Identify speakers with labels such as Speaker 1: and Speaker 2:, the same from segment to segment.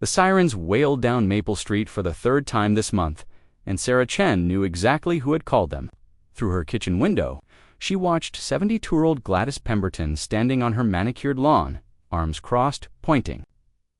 Speaker 1: The sirens wailed down Maple Street for the third time this month, and Sarah Chen knew exactly who had called them. Through her kitchen window, she watched 72-year-old Gladys Pemberton standing on her manicured lawn, arms crossed, pointing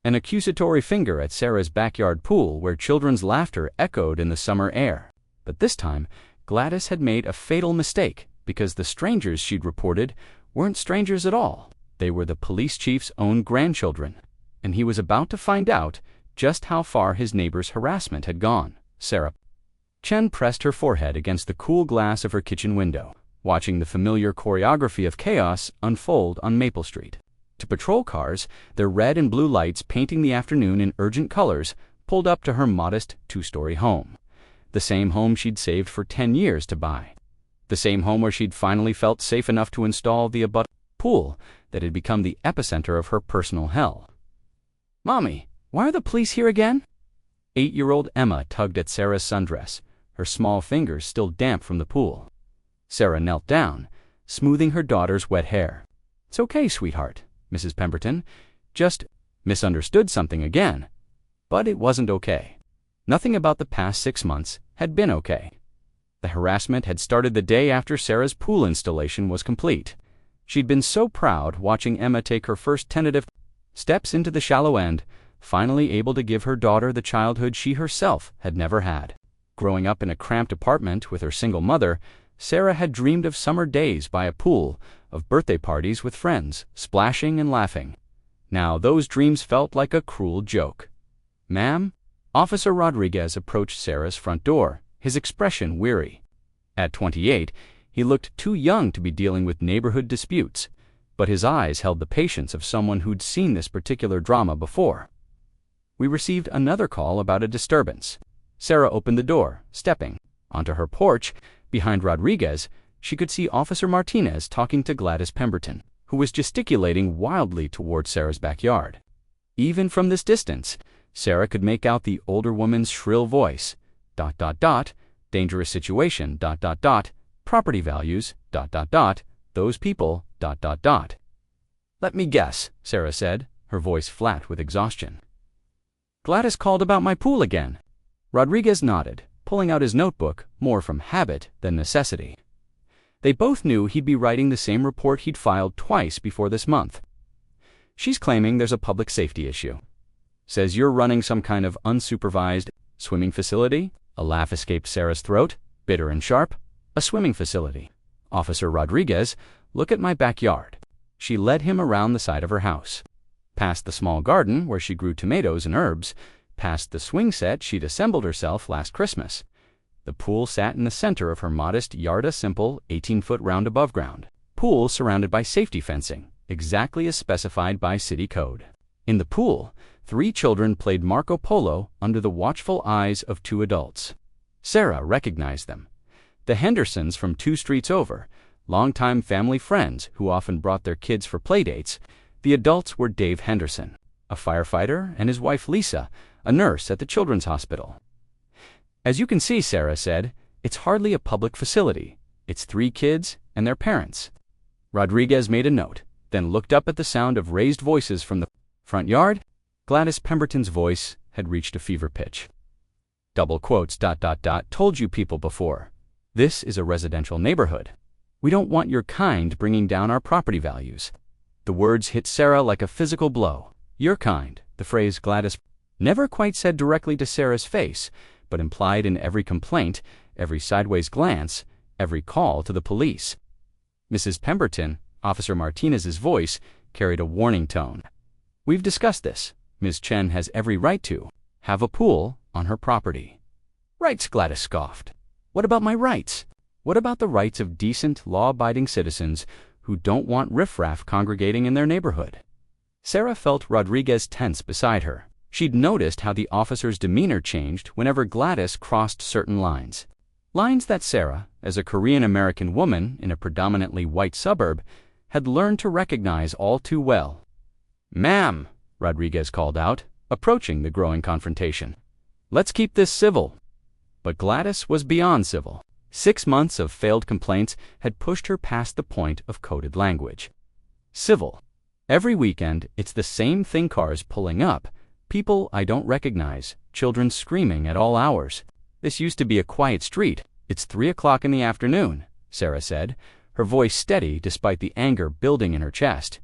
Speaker 1: an accusatory finger at Sarah's backyard pool where children's laughter echoed in the summer air. But this time, Gladys had made a fatal mistake because the strangers she'd reported weren't strangers at all. They were the police chief's own grandchildren, and he was about to find out just how far his neighbor's harassment had gone. Sarah Chen pressed her forehead against the cool glass of her kitchen window, watching the familiar choreography of chaos unfold on Maple Street. Two patrol cars, their red and blue lights painting the afternoon in urgent colors, pulled up to her modest two-story home. The same home she'd saved for 10 years to buy. The same home where she'd finally felt safe enough to install the abutment pool that had become the epicenter of her personal hell. "Mommy, why are the police here again?" 8-year-old Emma tugged at Sarah's sundress, her small fingers still damp from the pool. Sarah knelt down, smoothing her daughter's wet hair. "It's okay, sweetheart, Mrs. Pemberton. Just misunderstood something again." But it wasn't okay. Nothing about the past 6 months had been okay. The harassment had started the day after Sarah's pool installation was complete. She'd been so proud watching Emma take her first tentative steps into the shallow end, finally able to give her daughter the childhood she herself had never had. Growing up in a cramped apartment with her single mother, Sarah had dreamed of summer days by a pool, of birthday parties with friends, splashing and laughing. Now those dreams felt like a cruel joke. "Ma'am?" Officer Rodriguez approached Sarah's front door, his expression weary. At 28, he looked too young to be dealing with neighborhood disputes, but his eyes held the patience of someone who'd seen this particular drama before. "We received another call about a disturbance." Sarah opened the door, stepping. Onto her porch, behind Rodriguez, she could see Officer Martinez talking to Gladys Pemberton, who was gesticulating wildly toward Sarah's backyard. Even from this distance, Sarah could make out the older woman's shrill voice, ... dangerous situation, ... property values, ... those people, ... "Let me guess," Sarah said, her voice flat with exhaustion. "Gladys called about my pool again." Rodriguez nodded, pulling out his notebook more from habit than necessity. They both knew he'd be writing the same report he'd filed twice before this month. "She's claiming there's a public safety issue. Says you're running some kind of unsupervised swimming facility." A laugh escaped Sarah's throat, bitter and sharp. "A swimming facility. Officer Rodriguez, look at my backyard." She led him around the side of her house, past the small garden where she grew tomatoes and herbs, past the swing set she'd assembled herself last Christmas. The pool sat in the center of her modest yard-a-simple 18-foot round above-ground pool surrounded by safety fencing, exactly as specified by city code. In the pool, 3 children played Marco Polo under the watchful eyes of 2 adults. Sarah recognized them. The Hendersons from 2 streets over, longtime family friends who often brought their kids for playdates. The adults were Dave Henderson, a firefighter, and his wife Lisa, a nurse at the children's hospital. "As you can see," Sarah said, "it's hardly a public facility. It's 3 kids and their parents." Rodriguez made a note, then looked up at the sound of raised voices from the front yard. Gladys Pemberton's voice had reached a fever pitch. "Double quotes, ... told you people before. This is a residential neighborhood. We don't want your kind bringing down our property values." The words hit Sarah like a physical blow. Your kind, the phrase Gladys never quite said directly to Sarah's face, but implied in every complaint, every sideways glance, every call to the police. Mrs. Pemberton, Officer Martinez's voice, carried a warning tone. "We've discussed this. Ms. Chen has every right to have a pool on her property." "Rights," Gladys scoffed. "What about my rights? What about the rights of decent, law-abiding citizens who don't want riffraff congregating in their neighborhood?" Sarah felt Rodriguez tense beside her. She'd noticed how the officer's demeanor changed whenever Gladys crossed certain lines. Lines that Sarah, as a Korean-American woman in a predominantly white suburb, had learned to recognize all too well. "Ma'am," Rodriguez called out, approaching the growing confrontation. "Let's keep this civil." But Gladys was beyond civil. 6 months of failed complaints had pushed her past the point of coded language. Civil. Every weekend, it's the same thing cars pulling up, People I don't recognize, children screaming at all hours. This used to be a quiet street. It's 3 o'clock in the afternoon, Sarah said, her voice steady despite the anger building in her chest.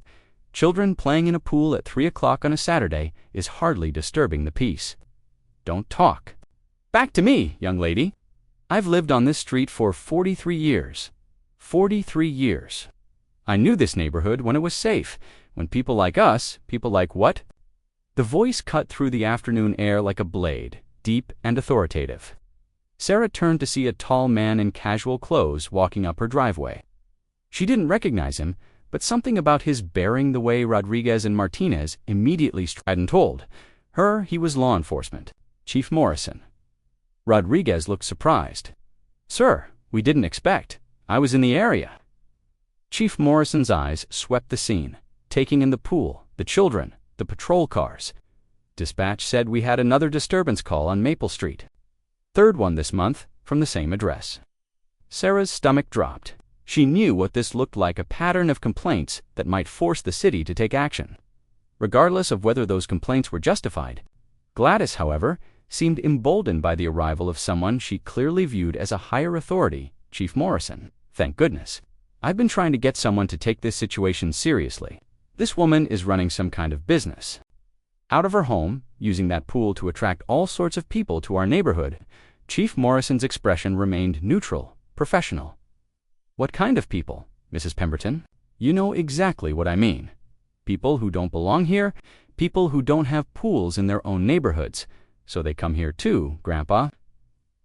Speaker 1: Children playing in a pool at 3 o'clock on a Saturday is hardly disturbing the peace. Don't talk. Back to me, young lady. I've lived on this street for 43 years. 43 years. I knew this neighborhood when it was safe, when people like us, people like what? The voice cut through the afternoon air like a blade, deep and authoritative. Sarah turned to see a tall man in casual clothes walking up her driveway. She didn't recognize him, but something about his bearing the way Rodriguez and Martinez immediately hadn't told her he was law enforcement, Chief Morrison. Rodriguez looked surprised. Sir, we didn't expect. I was in the area. Chief Morrison's eyes swept the scene, taking in the pool, the children, the patrol cars. Dispatch said we had another disturbance call on Maple Street. Third one this month, from the same address. Sarah's stomach dropped. She knew what this looked like, a pattern of complaints that might force the city to take action, regardless of whether those complaints were justified. Gladys, however, seemed emboldened by the arrival of someone she clearly viewed as a higher authority, Chief Morrison. Thank goodness. I've been trying to get someone to take this situation seriously. This woman is running some kind of business. Out of her home, using that pool to attract all sorts of people to our neighborhood. Chief Morrison's expression remained neutral, professional. What kind of people, Mrs. Pemberton? You know exactly what I mean. People who don't belong here, people who don't have pools in their own neighborhoods. So they come here too, Grandpa.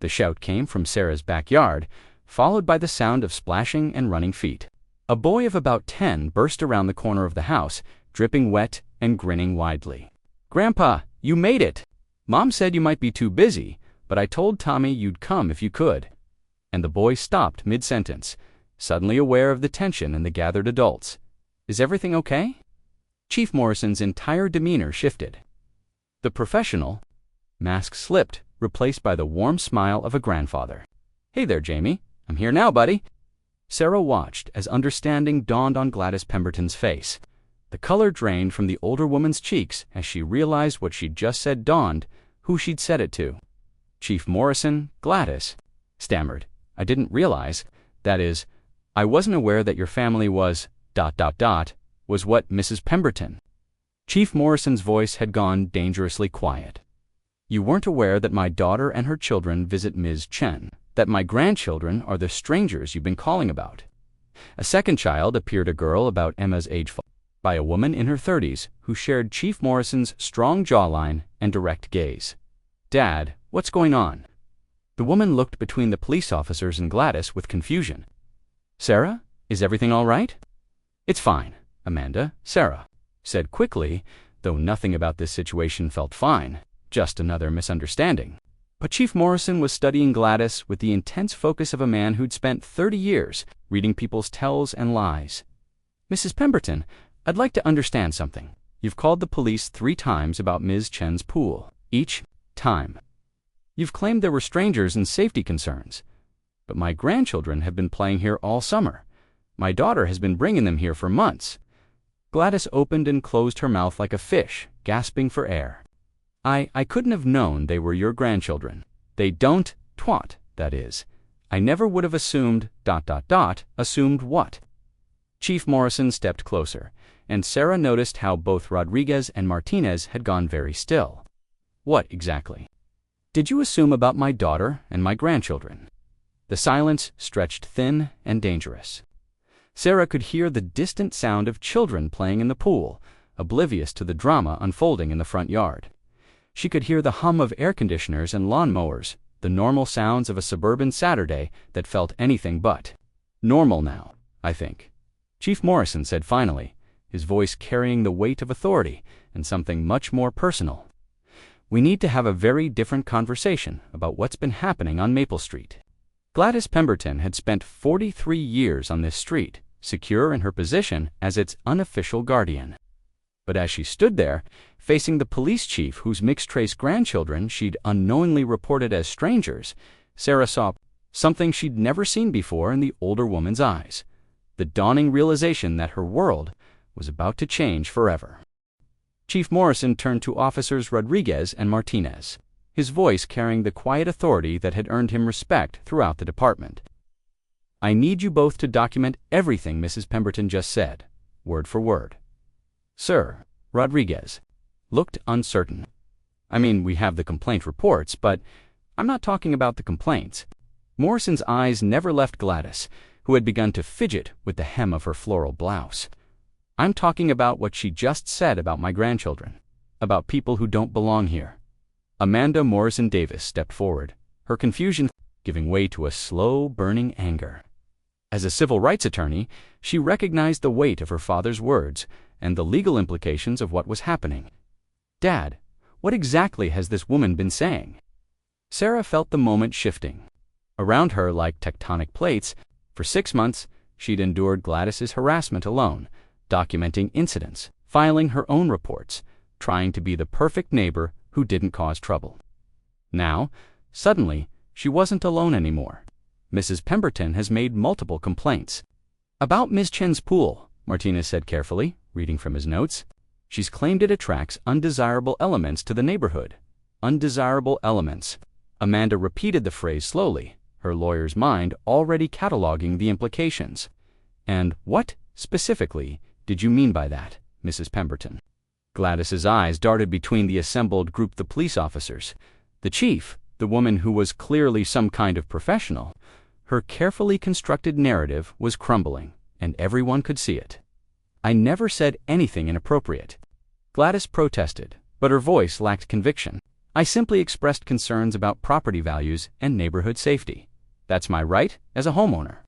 Speaker 1: The shout came from Sarah's backyard, followed by the sound of splashing and running feet. A boy of about 10 burst around the corner of the house, dripping wet and grinning widely. Grandpa, you made it! Mom said you might be too busy, but I told Tommy you'd come if you could. And the boy stopped mid-sentence, suddenly aware of the tension in the gathered adults. Is everything okay? Chief Morrison's entire demeanor shifted. The professional mask slipped, replaced by the warm smile of a grandfather. Hey there, Jamie. I'm here now, buddy. Sarah watched as understanding dawned on Gladys Pemberton's face. The color drained from the older woman's cheeks as she realized what she'd just said dawned, who she'd said it to. Chief Morrison, Gladys, stammered. I didn't realize, that is, I wasn't aware that your family was, was what, Mrs. Pemberton? Chief Morrison's voice had gone dangerously quiet. You weren't aware that my daughter and her children visit Ms. Chen, that my grandchildren are the strangers you've been calling about. A second child appeared, a girl about Emma's age, by a woman in her 30s who shared Chief Morrison's strong jawline and direct gaze. Dad, what's going on? The woman looked between the police officers and Gladys with confusion. Sarah, is everything all right? It's fine, Amanda, Sarah said quickly, though nothing about this situation felt fine, just another misunderstanding. But Chief Morrison was studying Gladys with the intense focus of a man who'd spent 30 years reading people's tells and lies. Mrs. Pemberton, I'd like to understand something. You've called the police 3 times about Ms. Chen's pool. Each time. You've claimed there were strangers and safety concerns. But my grandchildren have been playing here all summer. My daughter has been bringing them here for months. Gladys opened and closed her mouth like a fish, gasping for air. I couldn't have known they were your grandchildren. They don't, that is. I never would have assumed, assumed what? Chief Morrison stepped closer, and Sarah noticed how both Rodriguez and Martinez had gone very still. What exactly did you assume about my daughter and my grandchildren? The silence stretched thin and dangerous. Sarah could hear the distant sound of children playing in the pool, oblivious to the drama unfolding in the front yard. She could hear the hum of air conditioners and lawn mowers, the normal sounds of a suburban Saturday that felt anything but normal now, I think. Chief Morrison said finally, his voice carrying the weight of authority and something much more personal. We need to have a very different conversation about what's been happening on Maple Street. Gladys Pemberton had spent 43 years on this street, secure in her position as its unofficial guardian. But as she stood there, facing the police chief whose mixed-race grandchildren she'd unknowingly reported as strangers, Sarah saw something she'd never seen before in the older woman's eyes, the dawning realization that her world was about to change forever. Chief Morrison turned to Officers Rodriguez and Martinez, his voice carrying the quiet authority that had earned him respect throughout the department. "I need you both to document everything Mrs. Pemberton just said, word for word." "Sir," Rodriguez looked uncertain. "I mean, we have the complaint reports, but I'm not talking about the complaints." Morrison's eyes never left Gladys, who had begun to fidget with the hem of her floral blouse. "I'm talking about what she just said about my grandchildren, about people who don't belong here." Amanda Morrison Davis stepped forward, her confusion giving way to a slow, burning anger. As a civil rights attorney, she recognized the weight of her father's words and the legal implications of what was happening. "Dad, what exactly has this woman been saying?" Sarah felt the moment shifting. Around her, like tectonic plates, for 6 months, she'd endured Gladys's harassment alone, documenting incidents, filing her own reports, trying to be the perfect neighbor who didn't cause trouble. Now, suddenly, she wasn't alone anymore. Mrs. Pemberton has made multiple complaints. "About Ms. Chen's pool," Martinez said carefully, reading from his notes. "She's claimed it attracts undesirable elements to the neighborhood." Undesirable elements. Amanda repeated the phrase slowly, her lawyer's mind already cataloging the implications. "And what, specifically, did you mean by that, Mrs. Pemberton?" Gladys's eyes darted between the assembled group of police officers. The chief, the woman who was clearly some kind of professional, her carefully constructed narrative was crumbling, and everyone could see it. "I never said anything inappropriate." Gladys protested, but her voice lacked conviction. "I simply expressed concerns about property values and neighborhood safety. That's my right as a homeowner."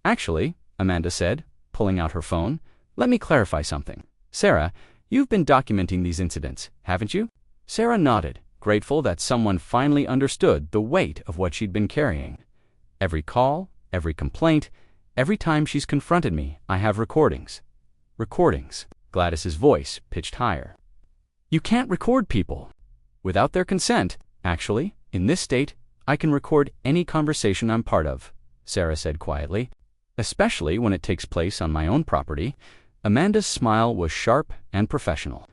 Speaker 1: "Actually," Amanda said, pulling out her phone, "let me clarify something. Sarah, you've been documenting these incidents, haven't you?" Sarah nodded, grateful that someone finally understood the weight of what she'd been carrying. "Every call, every complaint, every time she's confronted me, I have recordings." "Recordings." Gladys's voice pitched higher. "You can't record people without their consent." "Actually, in this state, I can record any conversation I'm part of," Sarah said quietly, "especially when it takes place on my own property." Amanda's smile was sharp and professional.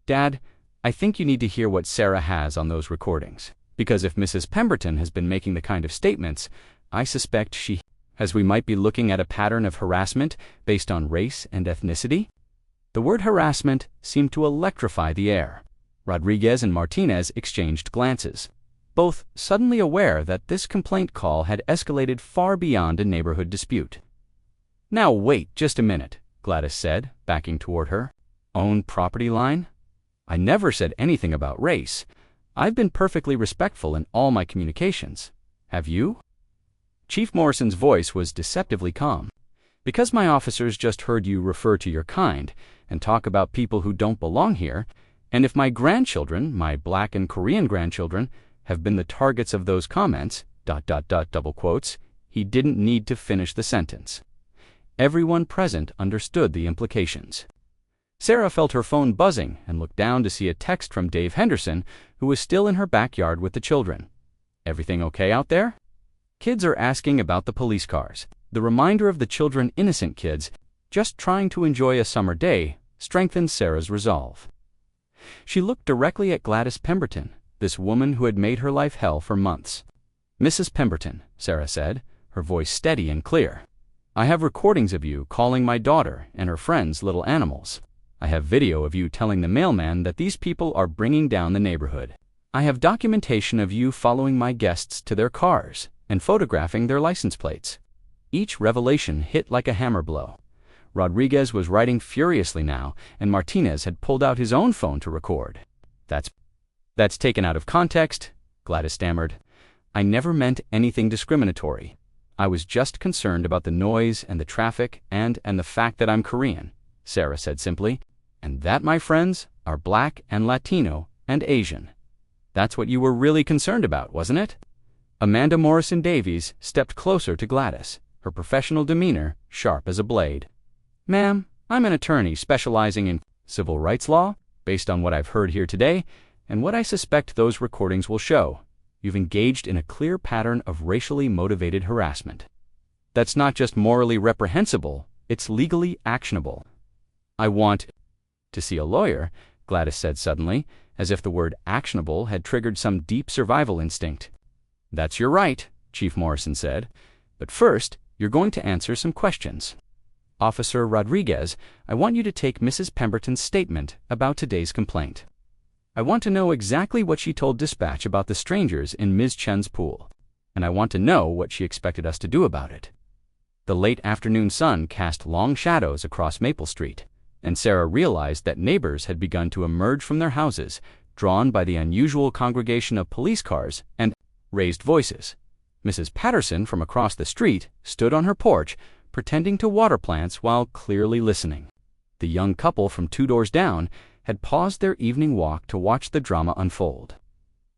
Speaker 1: "Dad, I think you need to hear what Sarah has on those recordings, because if Mrs. Pemberton has been making the kind of statements, I suspect she has. We might be looking at a pattern of harassment based on race and ethnicity." The word harassment seemed to electrify the air. Rodriguez and Martinez exchanged glances, both suddenly aware that this complaint call had escalated far beyond a neighborhood dispute. "Now wait just a minute," Gladys said, backing toward her. "Own property line? I never said anything about race. I've been perfectly respectful in all my communications. Have you?" Chief Morrison's voice was deceptively calm. "Because my officers just heard you refer to your kind and talk about people who don't belong here, and if my grandchildren, my Black and Korean grandchildren, have been the targets of those comments, ... double quotes, he didn't need to finish the sentence. Everyone present understood the implications. Sarah felt her phone buzzing and looked down to see a text from Dave Henderson, who was still in her backyard with the children. "Everything okay out there?" Kids are asking about the police cars. The reminder of the children, innocent kids, just trying to enjoy a summer day, strengthened Sarah's resolve. She looked directly at Gladys Pemberton, this woman who had made her life hell for months. "Mrs. Pemberton," Sarah said, her voice steady and clear, "I have recordings of you calling my daughter and her friends little animals. I have video of you telling the mailman that these people are bringing down the neighborhood. I have documentation of you following my guests to their cars and photographing their license plates." Each revelation hit like a hammer blow. Rodriguez was writing furiously now, and Martinez had pulled out his own phone to record. That's taken out of context," Gladys stammered. "I never meant anything discriminatory. I was just concerned about the noise and the traffic and the fact that I'm Korean," Sarah said simply. "And that, my friends, are Black and Latino and Asian. That's what you were really concerned about, wasn't it?" Amanda Morrison Davies stepped closer to Gladys, her professional demeanor sharp as a blade. "Ma'am, I'm an attorney specializing in civil rights law. Based on what I've heard here today, and what I suspect those recordings will show, you've engaged in a clear pattern of racially motivated harassment. That's not just morally reprehensible, it's legally actionable. I want to see a lawyer," Gladys said suddenly, as if the word actionable had triggered some deep survival instinct. That's your right, Chief Morrison said. But first, you're going to answer some questions. Officer Rodriguez, I want you to take Mrs. Pemberton's statement about today's complaint. I want to know exactly what she told dispatch about the strangers in Ms. Chen's pool, and I want to know what she expected us to do about it. The late afternoon sun cast long shadows across Maple Street, and Sarah realized that neighbors had begun to emerge from their houses, drawn by the unusual congregation of police cars and raised voices. Mrs. Patterson, from across the street, stood on her porch, pretending to water plants while clearly listening. The young couple from 2 doors down had paused their evening walk to watch the drama unfold.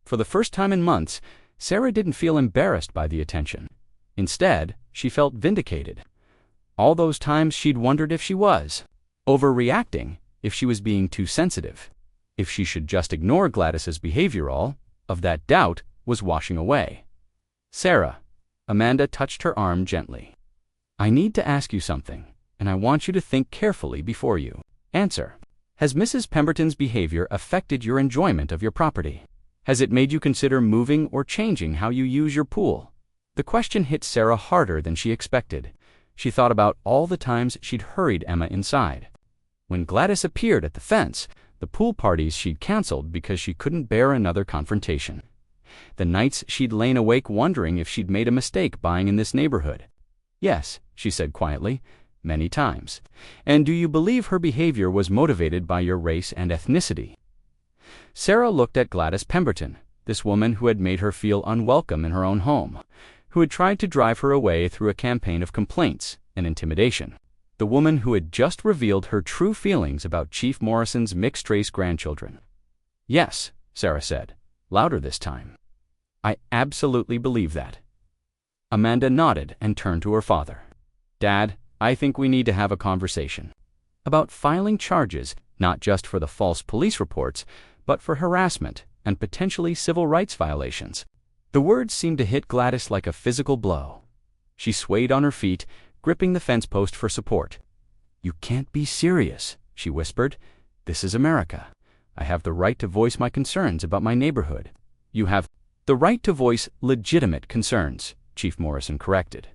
Speaker 1: For the first time in months, Sarah didn't feel embarrassed by the attention. Instead, she felt vindicated. All those times she'd wondered if she was overreacting, if she was being too sensitive, if she should just ignore Gladys's behavior, all of that doubt was washing away. Sarah, Amanda touched her arm gently. I need to ask you something, and I want you to think carefully before you answer. Has Mrs. Pemberton's behavior affected your enjoyment of your property? Has it made you consider moving or changing how you use your pool? The question hit Sarah harder than she expected. She thought about all the times she'd hurried Emma inside. When Gladys appeared at the fence, the pool parties she'd canceled because she couldn't bear another confrontation. The nights she'd lain awake wondering if she'd made a mistake buying in this neighborhood. Yes, she said quietly, many times. And do you believe her behavior was motivated by your race and ethnicity? Sarah looked at Gladys Pemberton, this woman who had made her feel unwelcome in her own home, who had tried to drive her away through a campaign of complaints and intimidation. The woman who had just revealed her true feelings about Chief Morrison's mixed-race grandchildren. Yes, Sarah said, louder this time. I absolutely believe that. Amanda nodded and turned to her father. Dad, I think we need to have a conversation about filing charges, not just for the false police reports, but for harassment and potentially civil rights violations. The words seemed to hit Gladys like a physical blow. She swayed on her feet, gripping the fence post for support. You can't be serious, she whispered. This is America. I have the right to voice my concerns about my neighborhood. You have the right to voice legitimate concerns, Chief Morrison corrected.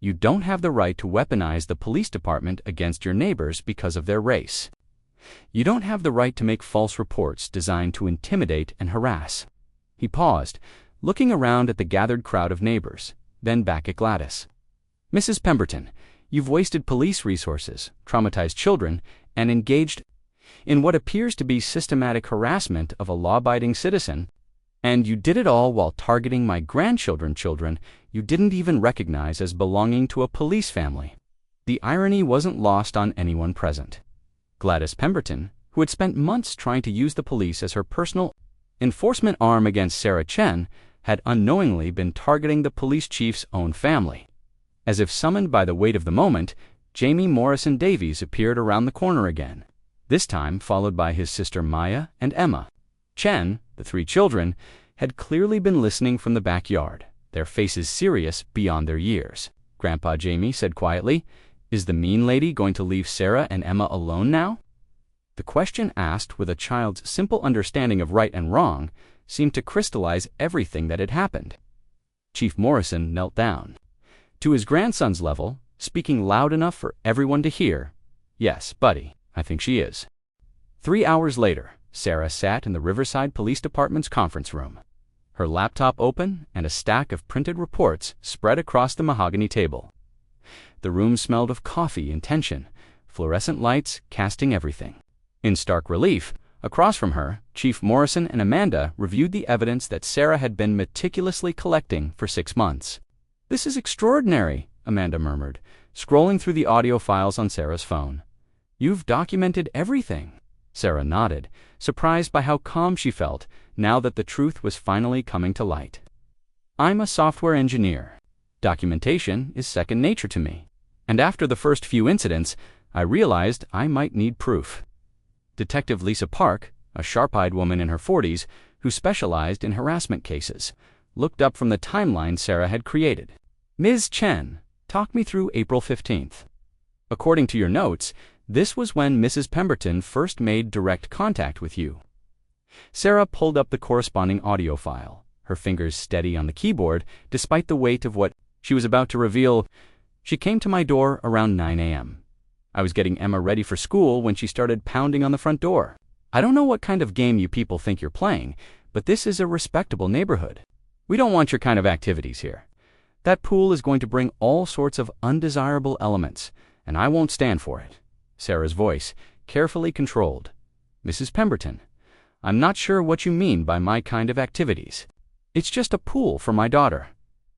Speaker 1: You don't have the right to weaponize the police department against your neighbors because of their race. You don't have the right to make false reports designed to intimidate and harass. He paused, looking around at the gathered crowd of neighbors, then back at Gladys. Mrs. Pemberton, you've wasted police resources, traumatized children, and engaged in what appears to be systematic harassment of a law-abiding citizen, and you did it all while targeting my grandchildren, children you didn't even recognize as belonging to a police family. The irony wasn't lost on anyone present. Gladys Pemberton, who had spent months trying to use the police as her personal enforcement arm against Sarah Chen, had unknowingly been targeting the police chief's own family. As if summoned by the weight of the moment, Jamie Morrison Davies appeared around the corner again, this time followed by his sister Maya and Emma. Chen, the 3 children, had clearly been listening from the backyard, their faces serious beyond their years. Grandpa Jamie said quietly, Is the mean lady going to leave Sarah and Emma alone now? The question, asked with a child's simple understanding of right and wrong, seemed to crystallize everything that had happened. Chief Morrison knelt down. To his grandson's level, speaking loud enough for everyone to hear, Yes, buddy, I think she is. 3 hours later, Sarah sat in the Riverside Police Department's conference room, her laptop open and a stack of printed reports spread across the mahogany table. The room smelled of coffee and tension, fluorescent lights casting everything. In stark relief, across from her, Chief Morrison and Amanda reviewed the evidence that Sarah had been meticulously collecting for 6 months. This is extraordinary, Amanda murmured, scrolling through the audio files on Sarah's phone. You've documented everything. Sarah nodded, surprised by how calm she felt now that the truth was finally coming to light. I'm a software engineer. Documentation is second nature to me. And after the first few incidents, I realized I might need proof. Detective Lisa Park, a sharp-eyed woman in her 40s who specialized in harassment cases, looked up from the timeline Sarah had created. Ms. Chen, talk me through April 15th. According to your notes, This was when Mrs. Pemberton first made direct contact with you. Sarah pulled up the corresponding audio file, her fingers steady on the keyboard despite the weight of what she was about to reveal. She came to my door around 9 a.m. I was getting Emma ready for school when she started pounding on the front door. I don't know what kind of game you people think you're playing, but this is a respectable neighborhood. We don't want your kind of activities here. That pool is going to bring all sorts of undesirable elements, and I won't stand for it. Sarah's voice, carefully controlled. Mrs. Pemberton, I'm not sure what you mean by my kind of activities. It's just a pool for my daughter.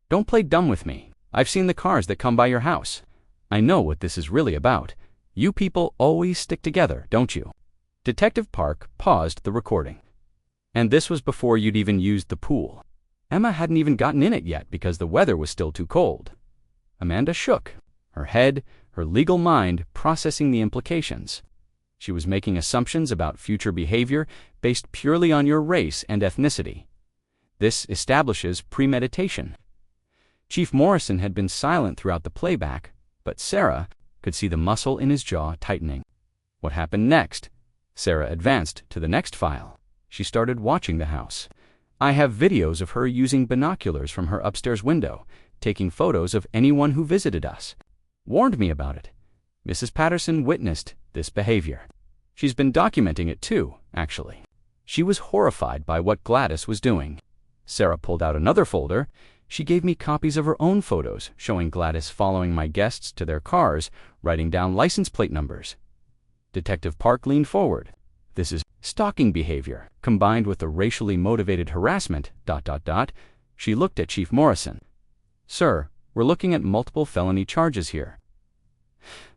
Speaker 1: Don't play dumb with me. I've seen the cars that come by your house. I know what this is really about. You people always stick together, don't you? Detective Park paused the recording. And this was before you'd even used the pool. Emma hadn't even gotten in it yet because the weather was still too cold. Amanda shook, her head, her legal mind processing the implications. She was making assumptions about future behavior based purely on your race and ethnicity. This establishes premeditation. Chief Morrison had been silent throughout the playback, but Sarah could see the muscle in his jaw tightening. What happened next? Sarah advanced to the next file. She started watching the house. I have videos of her using binoculars from her upstairs window, taking photos of anyone who visited us. Warned me about it. Mrs. Patterson witnessed this behavior. She's been documenting it too, actually. She was horrified by what Gladys was doing. Sarah pulled out another folder. She gave me copies of her own photos, showing Gladys following my guests to their cars, writing down license plate numbers. Detective Park leaned forward. This is stalking behavior, combined with the racially motivated harassment, ... She looked at Chief Morrison. Sir, we're looking at multiple felony charges here.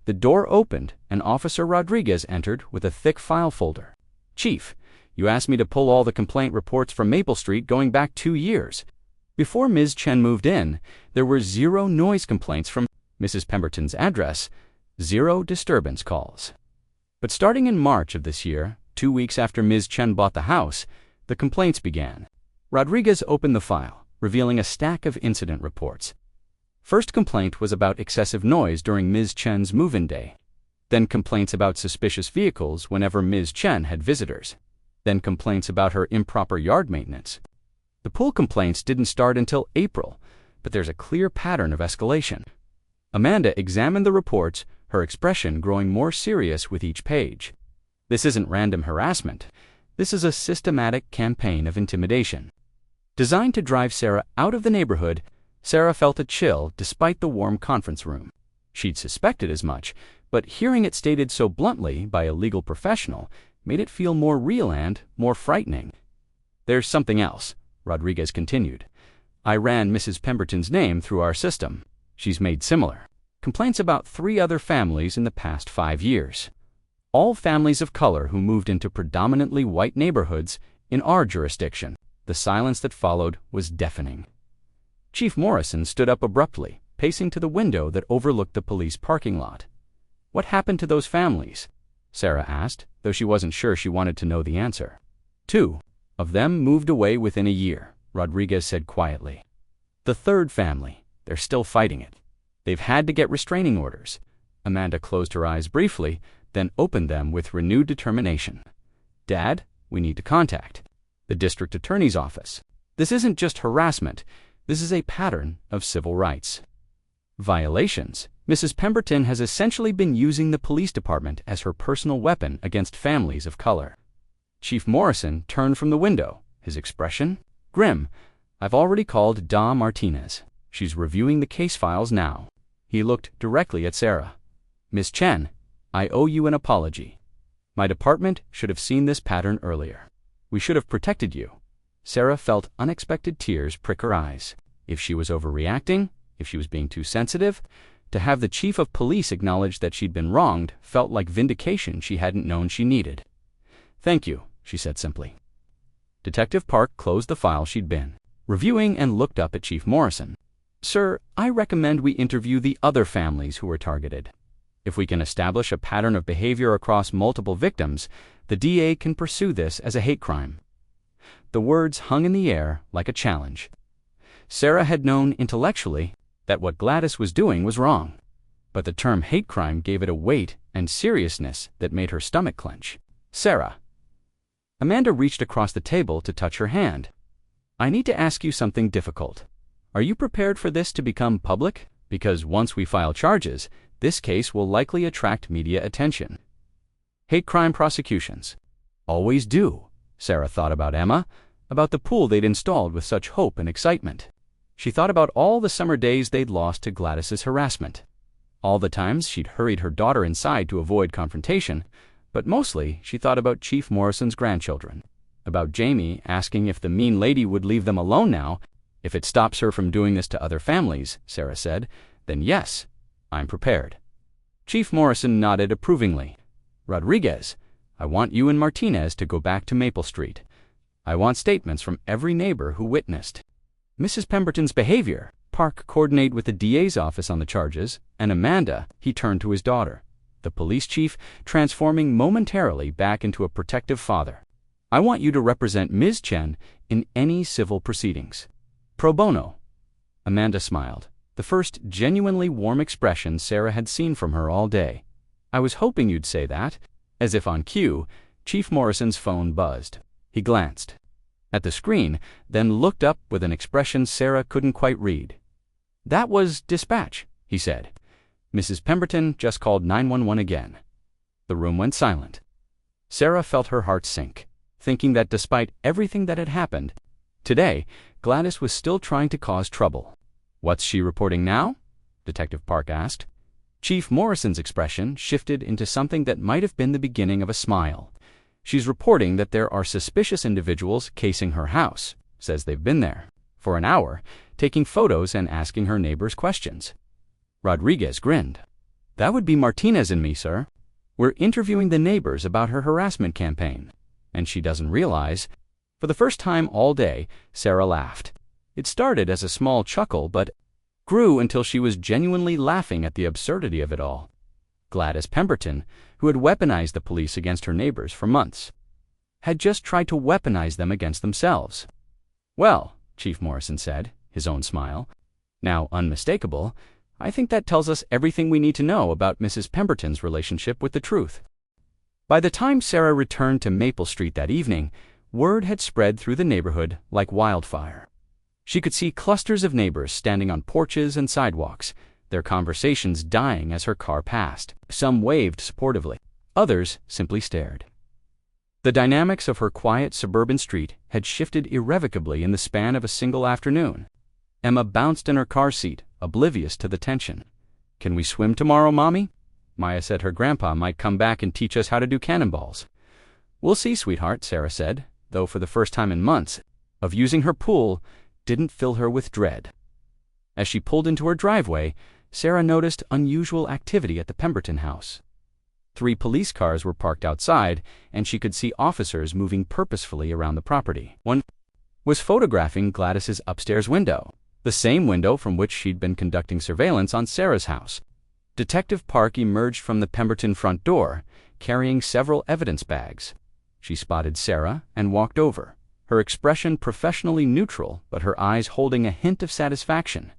Speaker 1: The door opened and Officer Rodriguez entered with a thick file folder. Chief, you asked me to pull all the complaint reports from Maple Street going back 2 years. Before Ms. Chen moved in, there were 0 noise complaints from Mrs. Pemberton's address, 0 disturbance calls. But starting in March of this year, 2 weeks after Ms. Chen bought the house, the complaints began. Rodriguez opened the file, revealing a stack of incident reports. First complaint was about excessive noise during Ms. Chen's move-in day. Then complaints about suspicious vehicles whenever Ms. Chen had visitors. Then complaints about her improper yard maintenance. The pool complaints didn't start until April, but there's a clear pattern of escalation. Amanda examined the reports, her expression growing more serious with each page. This isn't random harassment. This is a systematic campaign of intimidation. Designed to drive Sarah out of the neighborhood, Sarah felt a chill despite the warm conference room. She'd suspected as much, but hearing it stated so bluntly by a legal professional made it feel more real and more frightening. There's something else, Rodriguez continued. I ran Mrs. Pemberton's name through our system. She's made similar complaints about 3 other families in the past 5 years. All families of color who moved into predominantly white neighborhoods in our jurisdiction. The silence that followed was deafening. Chief Morrison stood up abruptly, pacing to the window that overlooked the police parking lot. What happened to those families? Sarah asked, though she wasn't sure she wanted to know the answer. 2 of them moved away within a year, Rodriguez said quietly. The 3rd family, they're still fighting it. They've had to get restraining orders. Amanda closed her eyes briefly, then opened them with renewed determination. Dad, we need to contact the district attorney's office. This isn't just harassment. This is a pattern of civil rights violations. Mrs. Pemberton has essentially been using the police department as her personal weapon against families of color. Chief Morrison turned from the window, his expression grim. I've already called Da Martinez. She's reviewing the case files now. He looked directly at Sarah. Miss Chen, I owe you an apology. My department should have seen this pattern earlier. We should have protected you. Sarah felt unexpected tears prick her eyes. If she was overreacting, if she was being too sensitive, to have the chief of police acknowledge that she'd been wronged felt like vindication she hadn't known she needed. Thank you, she said simply. Detective Park closed the file she'd been reviewing and looked up at Chief Morrison. Sir, I recommend we interview the other families who were targeted. If we can establish a pattern of behavior across multiple victims, the DA can pursue this as a hate crime. The words hung in the air like a challenge. Sarah had known intellectually that what Gladys was doing was wrong. but the term hate crime gave it a weight and seriousness that made her stomach clench. Sarah. Amanda reached across the table to touch her hand. I need to ask you something difficult. Are you prepared for this to become public? Because once we file charges, this case will likely attract media attention. Hate crime prosecutions always do. Sarah thought about Emma, about the pool they'd installed with such hope and excitement. She thought about all the summer days they'd lost to Gladys's harassment, all the times she'd hurried her daughter inside to avoid confrontation, but mostly she thought about Chief Morrison's grandchildren, about Jamie asking if the mean lady would leave them alone now. If it stops her from doing this to other families, Sarah said, then yes, I'm prepared. Chief Morrison nodded approvingly. Rodriguez, I want you and Martinez to go back to Maple Street. I want statements from every neighbor who witnessed Mrs. Pemberton's behavior. Park coordinate with the DA's office on the charges, and Amanda, he turned to his daughter, the police chief, transforming momentarily back into a protective father. I want you to represent Ms. Chen in any civil proceedings. Pro bono. Amanda smiled, the first genuinely warm expression Sarah had seen from her all day. I was hoping you'd say that. As if on cue, Chief Morrison's phone buzzed. He glanced at the screen, then looked up with an expression Sarah couldn't quite read. That was dispatch, he said. Mrs. Pemberton just called 911 again. The room went silent. Sarah felt her heart sink, thinking that despite everything that had happened, today, Gladys was still trying to cause trouble. What's she reporting now? Detective Park asked. Chief Morrison's expression shifted into something that might have been the beginning of a smile. She's reporting that there are suspicious individuals casing her house, says they've been there for an hour, taking photos and asking her neighbors questions. Rodriguez grinned. That would be Martinez and me, sir. We're interviewing the neighbors about her harassment campaign. And she doesn't realize. For the first time all day, Sarah laughed. It started as a small chuckle, but grew until she was genuinely laughing at the absurdity of it all. Gladys Pemberton, who had weaponized the police against her neighbors for months, had just tried to weaponize them against themselves. Well, Chief Morrison said, his own smile, now unmistakable, I think that tells us everything we need to know about Mrs. Pemberton's relationship with the truth. By the time Sarah returned to Maple Street that evening, word had spread through the neighborhood like wildfire. She could see clusters of neighbors standing on porches and sidewalks, their conversations dying as her car passed. Some waved supportively. Others simply stared. The dynamics of her quiet suburban street had shifted irrevocably in the span of a single afternoon. Emma bounced in her car seat, oblivious to the tension. Can we swim tomorrow, Mommy? Maya said her grandpa might come back and teach us how to do cannonballs. We'll see, sweetheart, Sarah said, though for the first time in months, of using her pool didn't fill her with dread. As she pulled into her driveway, Sarah noticed unusual activity at the Pemberton house. 3 police cars were parked outside, and she could see officers moving purposefully around the property. One was photographing Gladys's upstairs window, the same window from which she'd been conducting surveillance on Sarah's house. Detective Park emerged from the Pemberton front door, carrying several evidence bags. She spotted Sarah and walked over, her expression professionally neutral but her eyes holding a hint of satisfaction.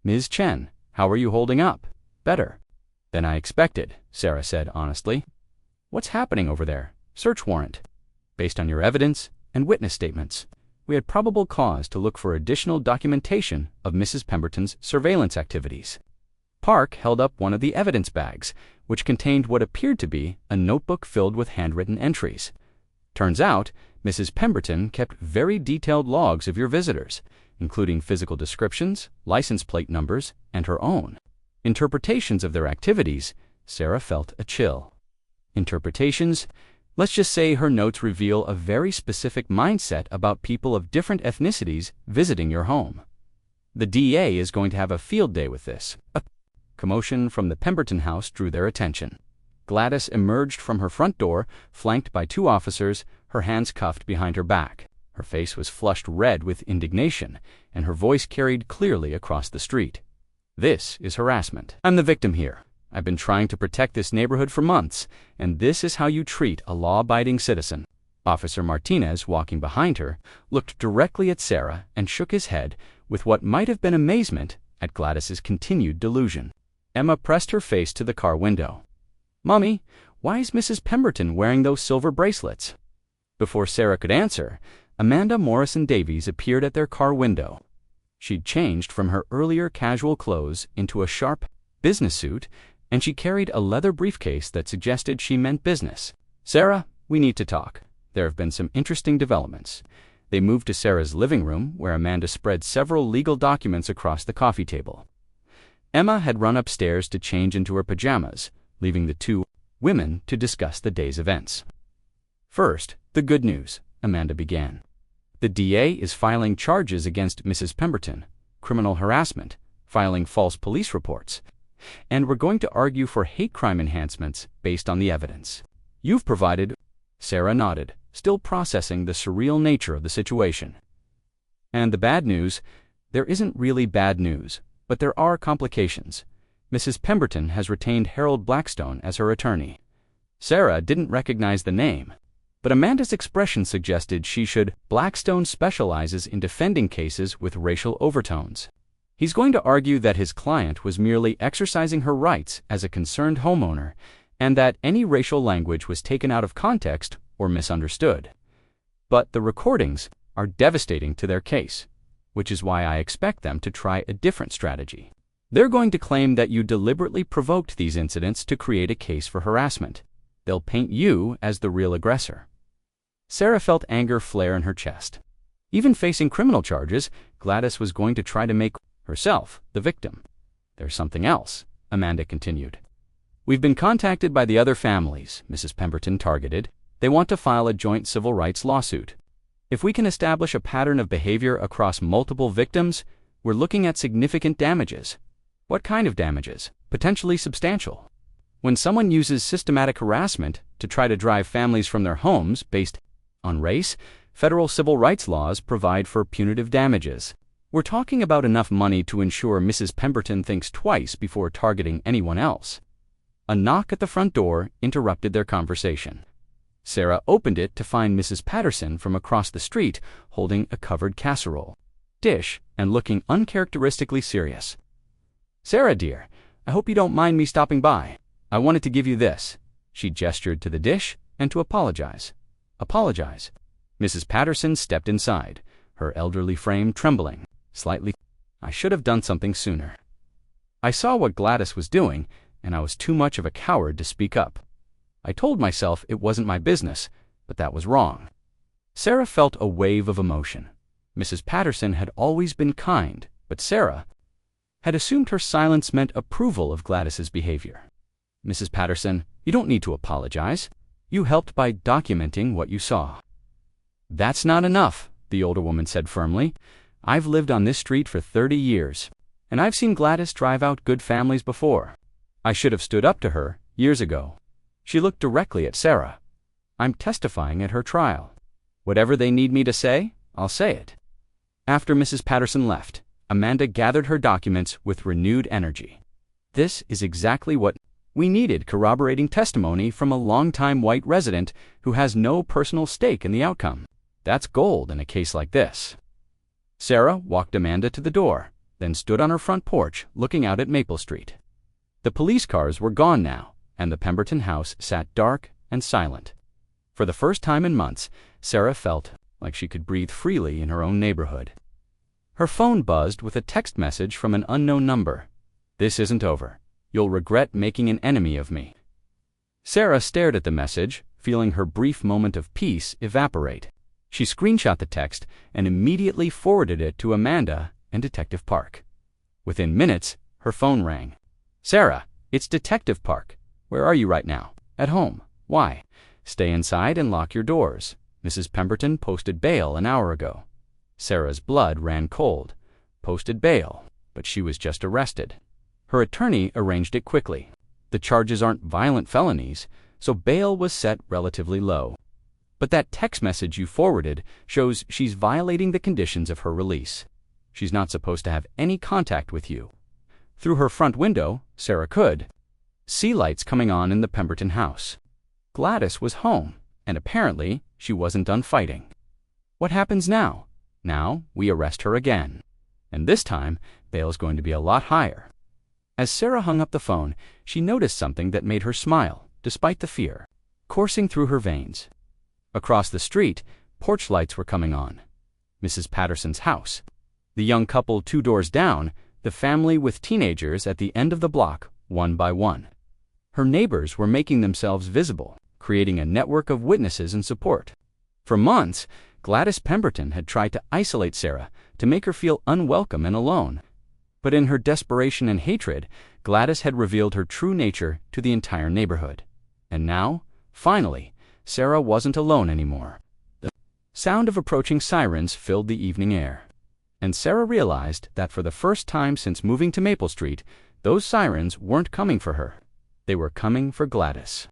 Speaker 1: Ms. Chen, how are you holding up? Better than I expected, Sarah said honestly. What's happening over there? Search warrant. Based on your evidence and witness statements, we had probable cause to look for additional documentation of Mrs. Pemberton's surveillance activities. Park held up one of the evidence bags, which contained what appeared to be a notebook filled with handwritten entries. Turns out, Mrs. Pemberton kept very detailed logs of your visitors, including physical descriptions, license plate numbers, and her own interpretations of their activities. Sarah felt a chill. Interpretations? Let's just say her notes reveal a very specific mindset about people of different ethnicities visiting your home. The DA is going to have a field day with this. A commotion from the Pemberton house drew their attention. Gladys emerged from her front door, flanked by 2 officers, her hands cuffed behind her back. Her face was flushed red with indignation, and her voice carried clearly across the street. This is harassment. I'm the victim here. I've been trying to protect this neighborhood for months, and this is how you treat a law-abiding citizen. Officer Martinez, walking behind her, looked directly at Sarah and shook his head with what might have been amazement at Gladys's continued delusion. Emma pressed her face to the car window. "Mommy, why is Mrs. Pemberton wearing those silver bracelets?" Before Sarah could answer, Amanda Morrison Davies appeared at their car window. She'd changed from her earlier casual clothes into a sharp business suit, and she carried a leather briefcase that suggested she meant business. "Sarah, we need to talk. There have been some interesting developments." They moved to Sarah's living room, where Amanda spread several legal documents across the coffee table. Emma had run upstairs to change into her pajamas, leaving the two women to discuss the day's events. "First, the good news," Amanda began. "The DA is filing charges against Mrs. Pemberton, criminal harassment, filing false police reports, and we're going to argue for hate crime enhancements based on the evidence you've provided." Sarah nodded, still processing the surreal nature of the situation. "And the bad news? There isn't really bad news, but there are complications. Mrs. Pemberton has retained Harold Blackstone as her attorney." Sarah didn't recognize the name, but Amanda's expression suggested she should. "Blackstone specializes in defending cases with racial overtones. He's going to argue that his client was merely exercising her rights as a concerned homeowner, and that any racial language was taken out of context or misunderstood. But the recordings are devastating to their case, which is why I expect them to try a different strategy. They're going to claim that you deliberately provoked these incidents to create a case for harassment. They'll paint you as the real aggressor." Sarah felt anger flare in her chest. Even facing criminal charges, Gladys was going to try to make herself the victim. "There's something else," Amanda continued. "We've been contacted by the other families Mrs. Pemberton targeted. They want to file a joint civil rights lawsuit. If we can establish a pattern of behavior across multiple victims, we're looking at significant damages." "What kind of damages?" "Potentially substantial. When someone uses systematic harassment to try to drive families from their homes based on race, federal civil rights laws provide for punitive damages. We're talking about enough money to ensure Mrs. Pemberton thinks twice before targeting anyone else." A knock at the front door interrupted their conversation. Sarah opened it to find Mrs. Patterson from across the street holding a covered casserole dish and looking uncharacteristically serious. "Sarah, dear, I hope you don't mind me stopping by. I wanted to give you this." She gestured to the dish and to apologize. "Apologize?" Mrs. Patterson stepped inside, her elderly frame trembling slightly. "I should have done something sooner. I saw what Gladys was doing, and I was too much of a coward to speak up. I told myself it wasn't my business, but that was wrong." Sarah felt a wave of emotion. Mrs. Patterson had always been kind, but Sarah had assumed her silence meant approval of Gladys's behavior. "Mrs. Patterson, you don't need to apologize. You helped by documenting what you saw." "That's not enough," the older woman said firmly. "I've lived on this street for 30 years, and I've seen Gladys drive out good families before. I should have stood up to her years ago." She looked directly at Sarah. "I'm testifying at her trial. Whatever they need me to say, I'll say it." After Mrs. Patterson left, Amanda gathered her documents with renewed energy. "This is exactly what we needed, corroborating testimony from a longtime white resident who has no personal stake in the outcome. That's gold in a case like this." Sarah walked Amanda to the door, then stood on her front porch looking out at Maple Street. The police cars were gone now, and the Pemberton house sat dark and silent. For the first time in months, Sarah felt like she could breathe freely in her own neighborhood. Her phone buzzed with a text message from an unknown number. "This isn't over. You'll regret making an enemy of me." Sarah stared at the message, feeling her brief moment of peace evaporate. She screenshot the text and immediately forwarded it to Amanda and Detective Park. Within minutes, her phone rang. "Sarah, it's Detective Park. Where are you right now?" "At home." "Why?" "Stay inside and lock your doors. Mrs. Pemberton posted bail an hour ago." Sarah's blood ran cold. Posted bail, but she was just arrested. Her attorney arranged it quickly. The charges aren't violent felonies, so bail was set relatively low. But that text message you forwarded shows she's violating the conditions of her release. She's not supposed to have any contact with you. Through her front window, Sarah could see lights coming on in the Pemberton house. Gladys was home, and apparently she wasn't done fighting. What happens now? Now we arrest her again. And this time, bail's going to be a lot higher. As Sarah hung up the phone, she noticed something that made her smile, despite the fear coursing through her veins. Across the street, porch lights were coming on. Mrs. Patterson's house. The young couple 2 doors down, the family with teenagers at the end of the block, one by one. Her neighbors were making themselves visible, creating a network of witnesses and support. For months, Gladys Pemberton had tried to isolate Sarah, to make her feel unwelcome and alone. But in her desperation and hatred, Gladys had revealed her true nature to the entire neighborhood. And now, finally, Sarah wasn't alone anymore. The sound of approaching sirens filled the evening air. And Sarah realized that for the first time since moving to Maple Street, those sirens weren't coming for her. They were coming for Gladys.